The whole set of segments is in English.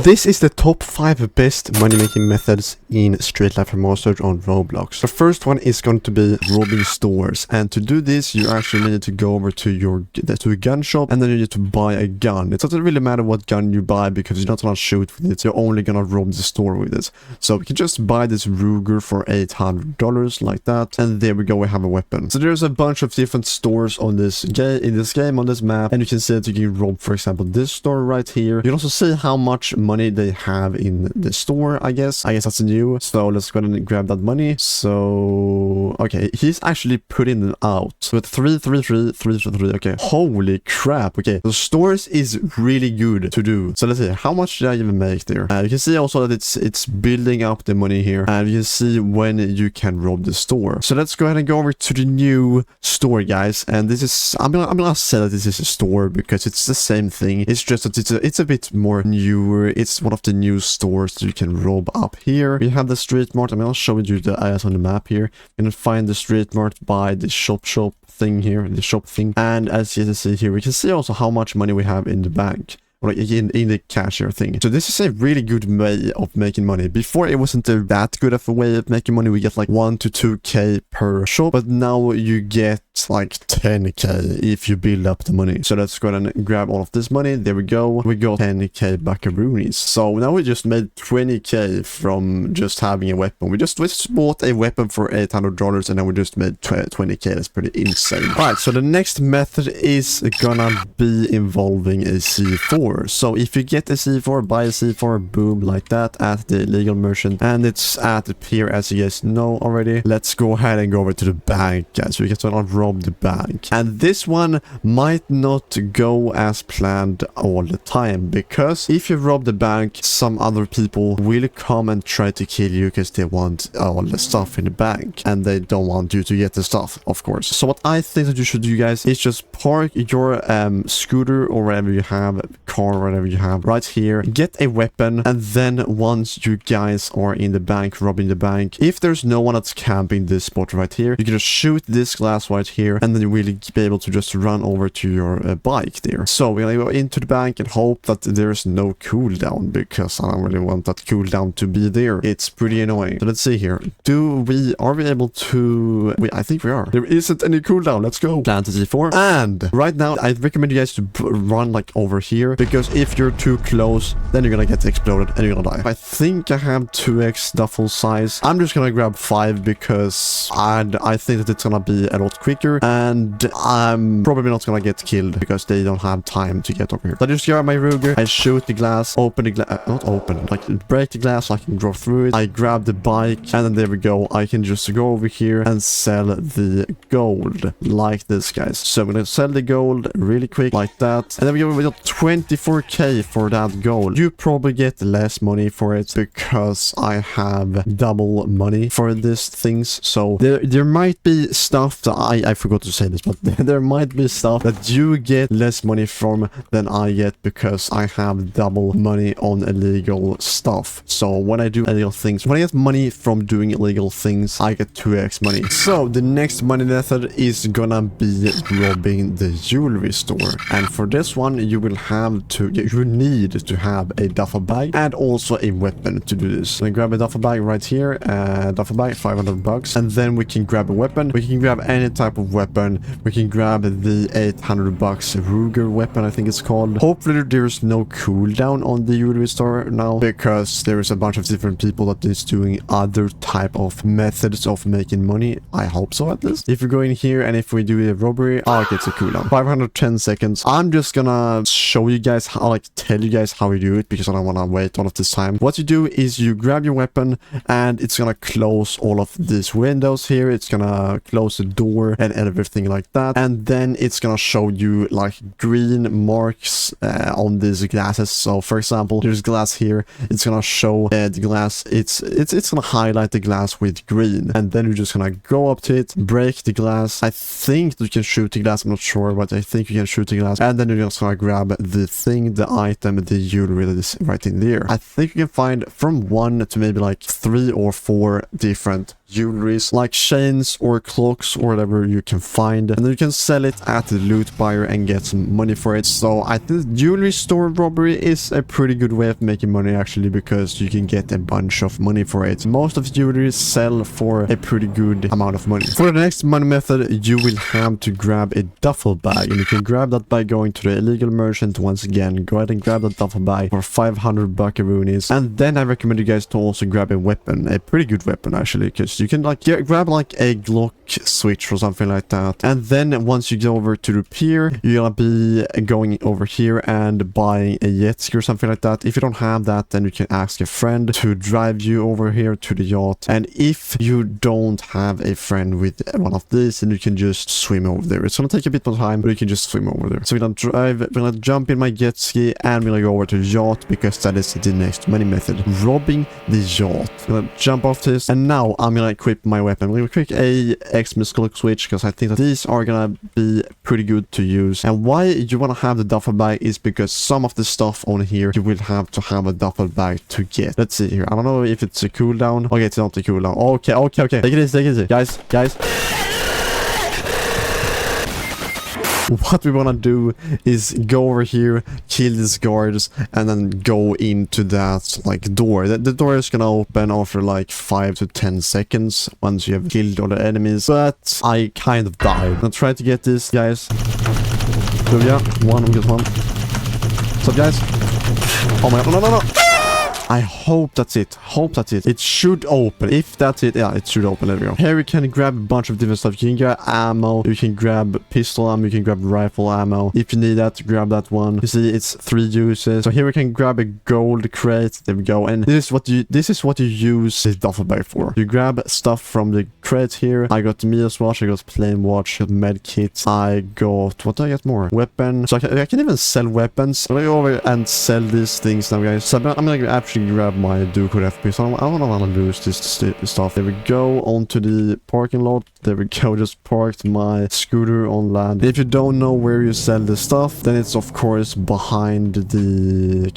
This is the top 5 best money-making methods in Street Life Remastered on Roblox. The first one is going to be robbing stores, and to do this you actually need to go over to a gun shop, and then you need to buy a gun. It doesn't really matter what gun you buy because you're not gonna shoot with it, you're only gonna rob the store with it. So we can just buy this Ruger for $800 like that, and there we go, we have a weapon. So there's a bunch of different stores on this game, on this map, and you can see that you can rob, for example, this store right here. You can also see how much money they have in the store. I guess that's new, so let's go ahead and grab that money. So okay, he's actually putting them out. So at 333. Okay, holy crap. Okay, the stores is really good to do. So let's see, how much did I even make there? You can see also that it's building up the money here, and you can see when you can rob the store. So let's go ahead and go over to the new store, guys. And this is, I'm gonna say that this is a store because it's the same thing. It's just that it's a bit more newer. It's one of the new stores that you can rob up here. We have the street mart. I'm gonna show you the areas on the map here. You can find the street mart by the shop thing here, the shop thing. And as you can see here, we can see also how much money we have in the bank. Or in the cashier thing. So this is a really good way of making money. Before it wasn't that good of a way of making money. We get like 1 to 2k per shop, but now you get like 10k if you build up the money. So let's go ahead and grab all of this money. There we go. We got 10k buckaroonies. So now we just made 20k from just having a weapon. We just bought a weapon for $800 and then we just made 20k. That's pretty insane. Alright, so the next method is gonna be involving a C4. So if you get a C4, buy a C4, boom, like that, at the illegal merchant, and it's at the pier, as you guys know already. Let's go ahead and go over to the bank, guys. We can rob the bank, and this one might not go as planned all the time, because if you rob the bank, some other people will come and try to kill you because they want all the stuff in the bank, and they don't want you to get the stuff, of course. So what I think that you should do, guys, is just park your scooter or whatever you have, car or whatever you have right here, get a weapon, and then once you guys are in the bank robbing the bank, if there's no one that's camping this spot right here, you can just shoot this glass right here, and then you will be able to just run over to your bike there. So we're gonna go into the bank and hope that there's no cooldown, because I don't really want that cooldown to be there. It's pretty annoying. So let's see here, are we able to, I think we are. There isn't any cooldown. Let's go. Plant C4, and right now I recommend you guys to run like over here, because if you're too close, then you're gonna get exploded and you're gonna die. I think I have 2x duffel size. I'm just gonna grab 5 because I think that it's gonna be a lot quicker, and I'm probably not gonna get killed because they don't have time to get over here. So I just grab my Ruger, I shoot the glass, open the glass, not open, like break the glass so I can drive through it. I grab the bike, and then there we go. I can just go over here and sell the gold like this, guys. So I'm gonna sell the gold really quick like that, and then we got 24k for that gold. You probably get less money for it because I have double money for these things. So there might be stuff that I forgot to say this, but there might be stuff that you get less money from than I get because I have double money on illegal stuff. So when I do illegal things, when I get money from doing illegal things, I get 2x money. So the next money method is gonna be robbing the jewelry store, and for this one you will have to, you need to have a duffel bag and also a weapon to do this. So grab a duffel bag right here, duffel bag, $500, and then we can grab a weapon. We can grab any type of weapon. We can grab the $800 Ruger weapon, I think it's called. Hopefully there's no cooldown on the jewelry store now, because there is a bunch of different people that is doing other type of methods of making money. I hope so, at least. If we go in here and if we do a robbery, okay, it's a cooldown 510 seconds. I'm just gonna show you guys how, like, tell you guys how you do it, because I don't want to wait all of this time. What you do is you grab your weapon, and it's gonna close all of these windows here. It's gonna close the door and everything like that, and then it's gonna show you like green marks on these glasses. So for example, there's glass here. It's gonna show the glass. It's gonna highlight the glass with green, and then you're just gonna go up to it, break the glass. I think you can shoot the glass. I'm not sure, but I think you can shoot the glass, and then you're just gonna grab the thing, the item, the jewelry that is right in there. I think you can find from 1 to maybe like 3 or 4 different jewelries like chains or clocks or whatever you can find, and then you can sell it at the loot buyer and get some money for it. So I think jewelry store robbery is a pretty good way of making money actually, because you can get a bunch of money for it. Most of jewelry sell for a pretty good amount of money. For the next money method, you will have to grab a duffel bag, and you can grab that by going to the illegal merchant once again. Go ahead and grab that duffel bag for 500 buckaroonies, and then I recommend you guys to also grab a weapon, a pretty good weapon actually, because you can like grab like a Glock switch or something like that. And then once you go over to the pier, you're gonna be going over here and buying a jet ski or something like that. If you don't have that, then you can ask a friend to drive you over here to the yacht. And if you don't have a friend with one of these, then you can just swim over there. It's gonna take a bit more time, but you can just swim over there. So we're gonna drive, we're gonna jump in my jet ski, and we're gonna go over to the yacht, because that is the next money method, robbing the yacht. I'm gonna jump off this, and now I'm gonna equip my weapon. We're gonna click a Xmas clock switch, because I think that these are gonna be pretty good to use. And why you wanna have the duffel bag is because some of the stuff on here you will have to have a duffel bag to get. Let's see here. I don't know if it's a cooldown. Okay, it's not a cooldown. Okay. Take it easy. Guys. What we want to do is go over here, kill these guards, and then go into that like door. The door is gonna open after like 5 to 10 seconds once you have killed all the enemies. But I kind of died. I'm gonna try to get this, guys. So yeah, we get one. What's up, guys? Oh my god, no. I hope that's it. It should open. If that's it, yeah, it should open. There we go. Here we can grab a bunch of different stuff. You can grab ammo, you can grab pistol ammo, you can grab rifle ammo. If you need that, grab that one. You see, it's 3 uses. So here we can grab a gold crate. There we go. And this is what you use the duffel bag for. You grab stuff from the crate here. I got the Mia's watch, I got plain watch, I got med kit. I got, what did I get more? Weapon. So I can even sell weapons. I'm gonna go over and sell these things now, guys. So I'm gonna actually grab my Duke with FP, so I don't want to lose this stuff. There we go, onto the parking lot. There we go, just parked my scooter on land. If you don't know where you sell the stuff, then it's of course behind the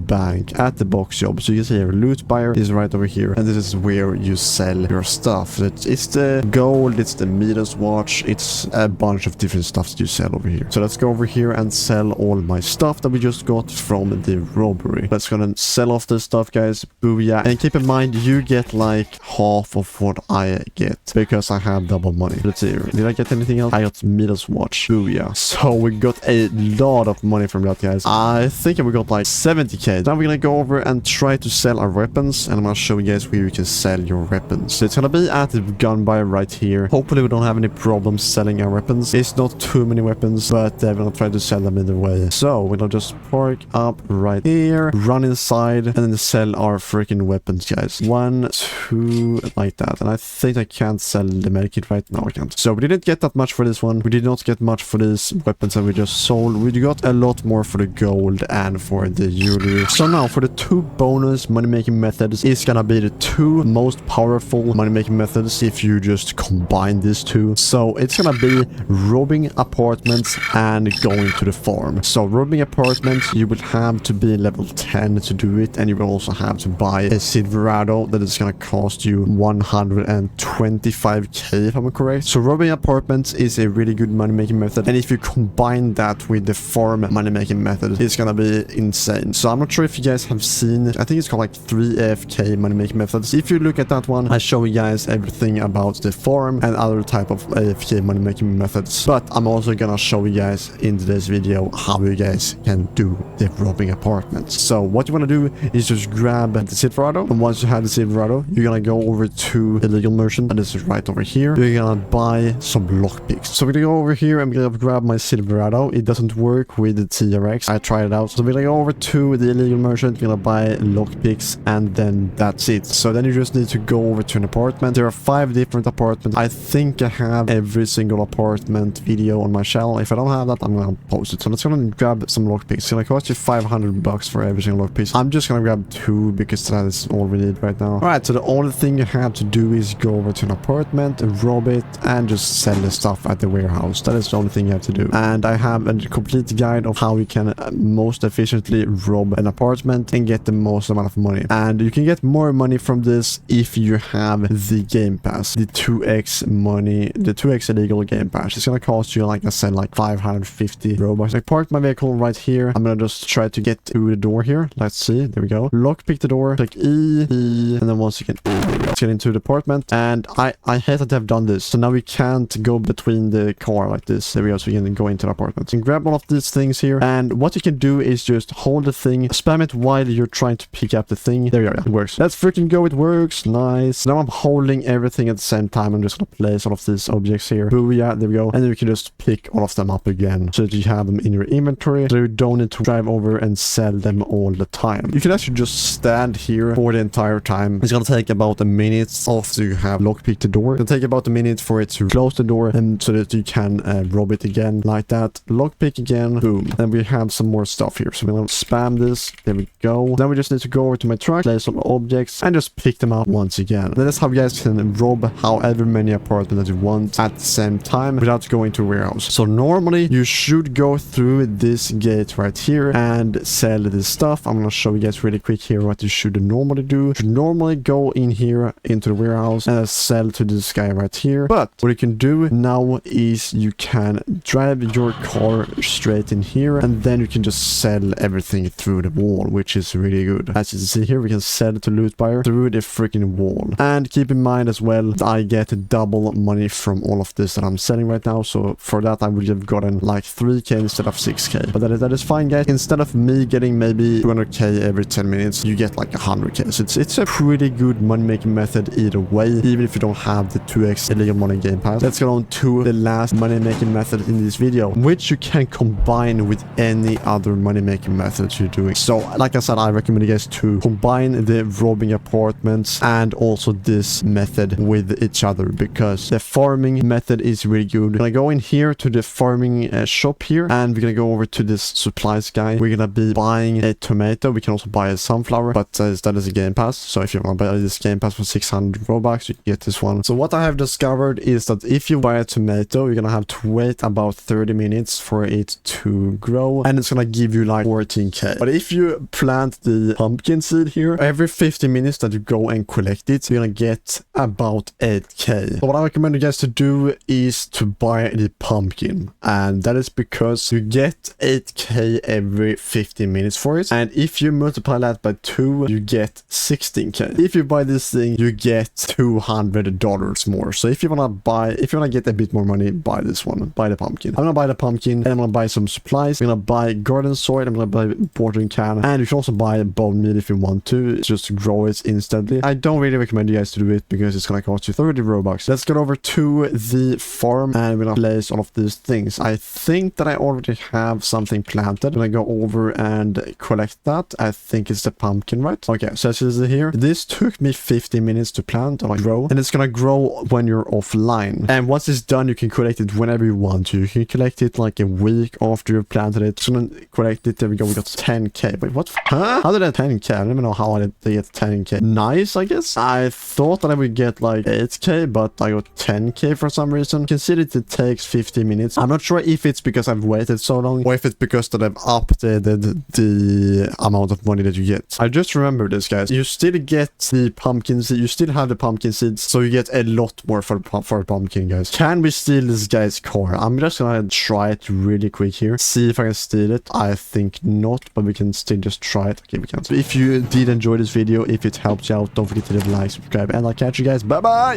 bank at the box shop. So you can see here, loot buyer is right over here, and this is where you sell your stuff. It's the gold, it's the Midas watch, it's a bunch of different stuff that you sell over here. So let's go over here and sell all my stuff that we just got from the robbery. Let's go and sell off this stuff, guys. Booyah. And keep in mind, you get like half of what I get, because I have double money. Let's see here. Did I get anything else? I got Midas watch. Booyah. So we got a lot of money from that, guys. I think we got like 70k. Now we're gonna go over and try to sell our weapons, and I'm gonna show you guys where you can sell your weapons. So it's gonna be at the gun buyer right here. Hopefully we don't have any problems selling our weapons. It's not too many weapons, but we're gonna try to sell them either way. So we're gonna just park up right here, run inside, and then sell our freaking weapons, guys. 1, 2, like that. And I think I can't sell the medikit right now. I can't. So we didn't get that much for this one. We did not get much for these weapons that we just sold. We got a lot more for the gold and for the jewelry. So now for the 2 bonus money-making methods, it's gonna be the 2 most powerful money-making methods if you just combine these 2. So it's gonna be robbing apartments and going to the farm. So robbing apartments, you will have to be level 10 to do it, and you will also have to buy a Silverado that is gonna cost you 125k if I'm correct. So robbing apartments is a really good money-making method, and if you combine that with the farm money-making method, it's gonna be insane. So I'm not sure if you guys have seen it. I think it's called like 3 AFK money-making methods. If you look at that one, I show you guys everything about the farm and other type of AFK money-making methods. But I'm also gonna show you guys in today's video how you guys can do the robbing apartments. So what you want to do is just grab the Silverado, and once you have the Silverado, you're gonna go over to illegal merchant, and this is right over here. You're gonna buy some lockpicks. So we're gonna go over here and we're gonna grab my Silverado. It doesn't work with the TRX. I tried it out. So we're gonna go over to the illegal merchant, we're gonna buy lockpicks, and then that's it. So then you just need to go over to an apartment. There are 5 different apartments. I think I have every single apartment video on my channel. If I don't have that, I'm gonna post it. So let's go and grab some lockpicks. It's gonna cost you 500 bucks for every single lockpick. I'm just gonna gonna grab 2 because that is all we need right now. Alright, so the only thing you have to do is go over to an apartment, rob it, and just sell the stuff at the warehouse. That is the only thing you have to do. And I have a complete guide of how you can most efficiently rob an apartment and get the most amount of money. And you can get more money from this if you have the game pass, the 2x money, the 2x illegal game pass. It's gonna cost you, like I said, like 550 Robux. I parked my vehicle right here. I'm gonna just try to get to the door here. Let's see. There we go. Lockpick the door. Click E, and then once again, let's get into the apartment. And I hate that I've done this. So now we can't go between the car like this. There we go. So we can go into the apartment. And grab all of these things here. And what you can do is just hold the thing, spam it while you're trying to pick up the thing. There we go. Yeah, it works. Let's freaking go. It works. Nice. Now I'm holding everything at the same time. I'm just gonna place all of these objects here. Booyah. There we go. And then you can just pick all of them up again so that you have them in your inventory. So you don't need to drive over and sell them all the time. You can actually just stand here for the entire time. It's gonna take about a minute after you have lockpicked the door. It'll take about a minute for it to close the door and so that you can rob it again like that. Lockpick again. Boom. And we have some more stuff here. So we're gonna spam this. There we go. Then we just need to go over to my truck, place some objects, and just pick them up once again. That is how you guys can rob however many apartments that you want at the same time without going to a warehouse. So normally you should go through this gate right here and sell this stuff. I'm gonna show you guys really quick here what you should normally do. You should normally go in here into the warehouse and sell to this guy right here. But what you can do now is you can drive your car straight in here and then you can just sell everything through the wall, which is really good. As you can see here, we can sell to loot buyer through the freaking wall. And keep in mind as well that I get double money from all of this that I'm selling right now. So for that I would have gotten like 3k instead of 6k. But that is fine, guys. Instead of me getting maybe 200k every 10 minutes, you get like 100k. So it's a pretty good money-making method either way, even if you don't have the 2x illegal money game pass. Let's get on to the last money-making method in this video, which you can combine with any other money-making methods you're doing. So like I said, I recommend you guys to combine the robbing apartments and also this method with each other because the farming method is really good. We're gonna go in here to the farming shop here and we're gonna go over to this supplies guy. We're gonna be buying a tomato. We can also buy a sunflower, but that is a game pass. So if you want to buy this game pass for 600 Robux, you can get this one. So what I have discovered is that if you buy a tomato, you're gonna have to wait about 30 minutes for it to grow and it's gonna give you like 14k. But if you plant the pumpkin seed here, every 50 minutes that you go and collect it, you're gonna get about 8k. So what I recommend you guys to do is to buy the pumpkin, and that is because you get 8k every 15 minutes for it, and if you multiply that by 2, you get 16k. If you buy this thing, you get $200 more. So if you wanna get a bit more money, buy this one, buy the pumpkin. I'm gonna buy the pumpkin and I'm gonna buy some supplies. I'm gonna buy garden soil, I'm gonna buy watering can, and you can also buy bone meal if you want to, just grow it instantly. I don't really recommend you guys to do it because it's gonna cost you 30 Robux. Let's get over to the farm and we're gonna place all of these things. I think that I already have something planted. I'm gonna go over and collect that. I think it's the pumpkin, right? Okay, so as you see here, this took me 50 minutes to plant or grow, and it's gonna grow when you're offline. And once it's done, you can collect it whenever you want to. You can collect it like a week after you've planted it. So then collect it. There we go. We got 10k. Wait, what? Huh? How did I 10k? I don't even know how I did get 10k. Nice, I guess. I thought that I would get like 8k, but I got 10k for some reason. Consider it takes 50 minutes. I'm not sure if it's because I've waited so long or if it's because that I've updated the amount of money that you get. I just remember this, guys. You still get the pumpkin seed. You still have the pumpkin seeds, so you get a lot more for a pumpkin, guys. Can we steal this guy's car? I'm just gonna try it really quick here. See if I can steal it. I think not, but we can still just try it. Okay, we can. So if you did enjoy this video, if it helped you out, don't forget to leave a like, subscribe, and I'll catch you guys. Bye bye.